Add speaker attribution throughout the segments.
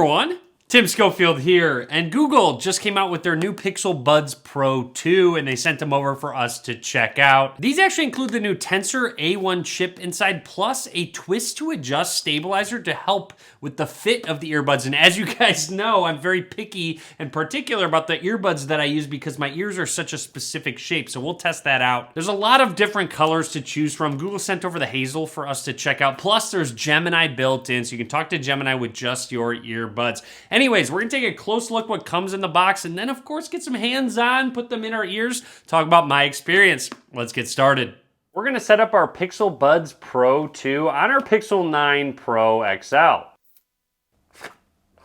Speaker 1: everyone, Tim Schofield here, and Google just came out with their new Pixel Buds Pro 2, and they sent them over for us to check out. These actually include the new Tensor A1 chip inside, plus a twist-to-adjust stabilizer to help with the fit of the earbuds. And as you guys know, I'm very picky and particular about the earbuds that I use because my ears are such a specific shape, so we'll test that out. There's a lot of different colors to choose from. Google sent over the hazel for us to check out, plus there's Gemini built in, so you can talk to Gemini with just your earbuds. Anyways, we're gonna take a close look what comes in the box, and then of course get some hands-on, put them in our ears, talk about my experience. Let's get started. We're gonna set up our Pixel Buds Pro 2 on our Pixel 9 Pro XL.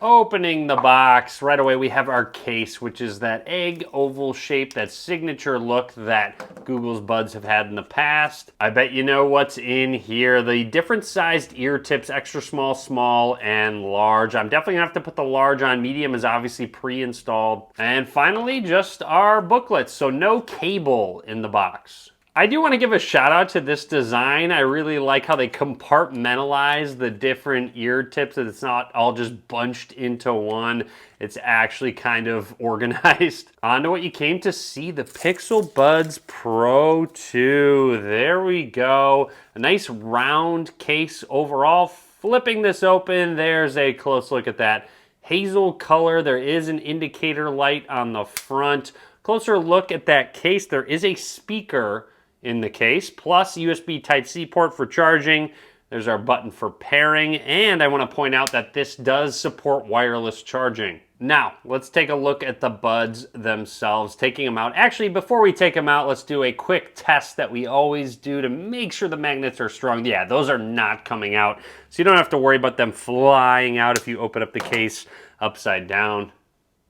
Speaker 1: Opening the box, right away we have our case, which is that egg oval shape, that signature look that Google's Buds have had in the past. I bet you know what's in here. The different sized ear tips, extra small, small, and large. I'm definitely gonna have to put the large on. Medium is obviously pre-installed. And finally, just our booklets, so no cable in the box. I do want to give a shout out to this design. I really like how they compartmentalize the different ear tips, that it's not all just bunched into one. It's actually kind of organized. On to what you came to see, the Pixel Buds Pro 2. There we go. A nice round case overall. Flipping this open, there's a close look at that hazel color. There is an indicator light on the front. Closer look at that case. There is a speaker in the case, plus USB Type-C port for charging. There's our button for pairing, and I want to point out that this does support wireless charging. Now, let's take a look at the buds themselves, taking them out. Actually, before we take them out, let's do a quick test that we always do to make sure the magnets are strong. Yeah, those are not coming out, so you don't have to worry about them flying out if you open up the case upside down.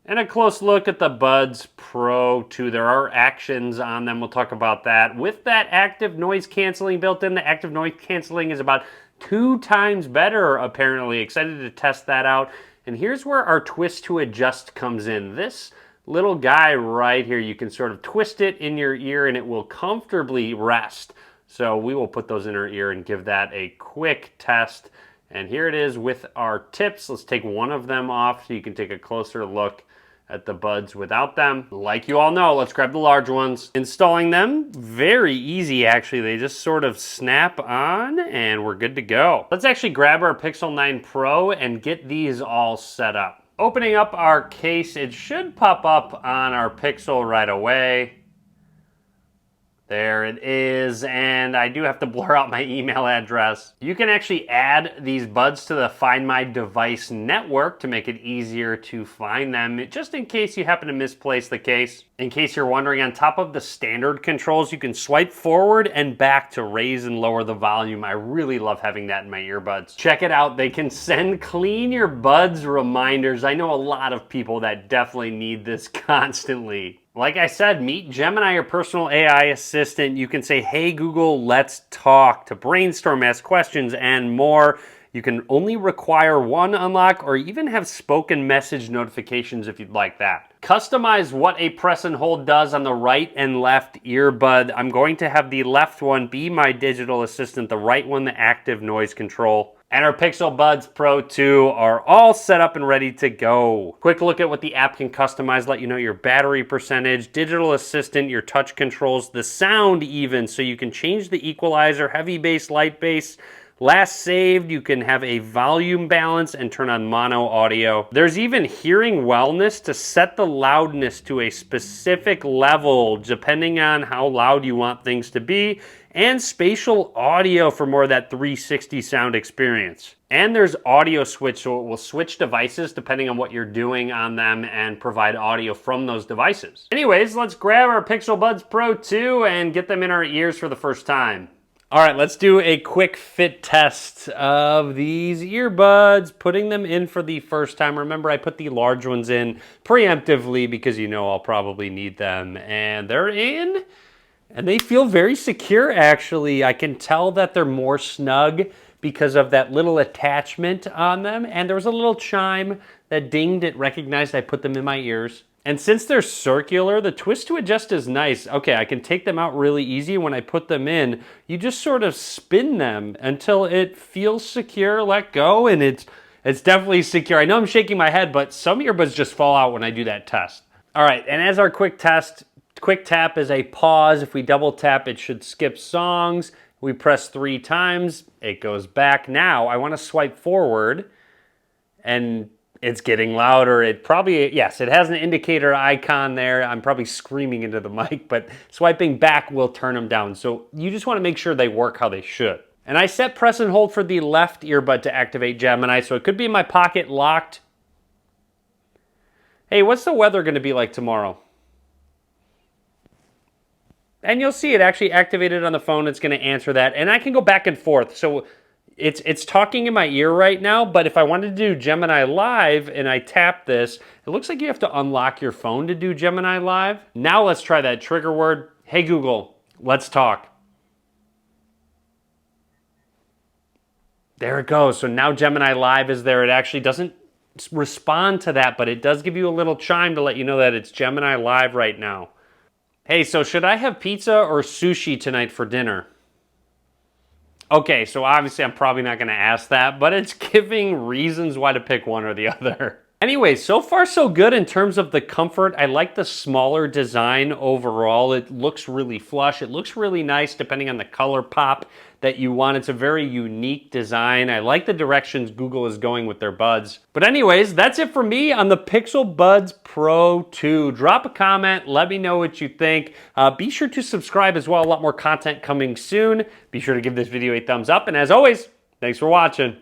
Speaker 1: And a close look at the Buds Pro 2. There are actions on them. We'll talk about that. With that active noise canceling built in, the active noise canceling is about 2 times better, apparently. Excited to test that out. And here's where our twist to adjust comes in. This little guy right here, you can sort of twist it in your ear and it will comfortably rest. So we will put those in our ear and give that a quick test. And here it is with our tips. Let's take one of them off so you can take a closer look at the buds without them. Like you all know, let's grab the large ones. Installing them, very easy actually. They just sort of snap on and we're good to go. Let's actually grab our Pixel 9 Pro and get these all set up. Opening up our case, it should pop up on our Pixel right away. There it is, and I do have to blur out my email address. You can actually add these buds to the Find My Device network to make it easier to find them, just in case you happen to misplace the case. In case you're wondering, on top of the standard controls, you can swipe forward and back to raise and lower the volume. I really love having that in my earbuds. Check it out. They can send clean your buds reminders. I know a lot of people that definitely need this constantly. Like I said, meet Gemini, your personal AI assistant. You can say, hey Google, let's talk, to brainstorm, ask questions, and more. You can only require one unlock or even have spoken message notifications if you'd like that. Customize what a press and hold does on the right and left earbud. I'm going to have the left one be my digital assistant, the right one the active noise control. And our Pixel Buds Pro 2 are all set up and ready to go. Quick look at what the app can customize, let you know your battery percentage, digital assistant, your touch controls, the sound even, so you can change the equalizer, heavy bass, light bass. Last saved, you can have a volume balance and turn on mono audio. There's even hearing wellness to set the loudness to a specific level depending on how loud you want things to be, and spatial audio for more of that 360 sound experience. And there's audio switch, so it will switch devices depending on what you're doing on them and provide audio from those devices. Anyways, let's grab our Pixel Buds Pro 2 and get them in our ears for the first time. All right, let's do a quick fit test of these earbuds, putting them in for the first time. Remember, I put the large ones in preemptively because you know I'll probably need them. And they're in, and they feel very secure, actually. I can tell that they're more snug because of that little attachment on them. And there was a little chime that dinged. It recognized I put them in my ears. And since they're circular, the twist to adjust is nice. Okay, I can take them out really easy. When I put them in, you just sort of spin them until it feels secure, let go, and It's definitely secure. I know I'm shaking my head, but some earbuds just fall out when I do that test. All right, and as our quick test, quick tap is a pause. If we double tap, it should skip songs. We press 3 times, it goes back. Now I want to swipe forward, and it's getting louder. It probably, yes, it has an indicator icon there. I'm probably screaming into the mic, but swiping back will turn them down. So you just want to make sure they work how they should. And I set press and hold for the left earbud to activate Gemini, so it could be in my pocket locked. Hey, what's the weather going to be like tomorrow? And you'll see it actually activated on the phone. It's going to answer that. And I can go back and forth. So it's talking in my ear right now, but if I wanted to do Gemini Live and I tap this, it looks like you have to unlock your phone to do Gemini Live. Now let's try that trigger word. Hey Google, let's talk. There it goes. So now Gemini Live is there. It actually doesn't respond to that, but it does give you a little chime to let you know that it's Gemini Live right now. Hey, so should I have pizza or sushi tonight for dinner? Okay, so obviously I'm probably not going to ask that, but it's giving reasons why to pick one or the other. Anyway, so far so good in terms of the comfort. I like the smaller design overall. It looks really flush. It looks really nice depending on the color pop that you want. It's a very unique design. I like the directions Google is going with their buds. But anyways, that's it for me on the Pixel Buds Pro 2. Drop a comment. Let me know what you think. Be sure to subscribe as well. A lot more content coming soon. Be sure to give this video a thumbs up. And as always, thanks for watching.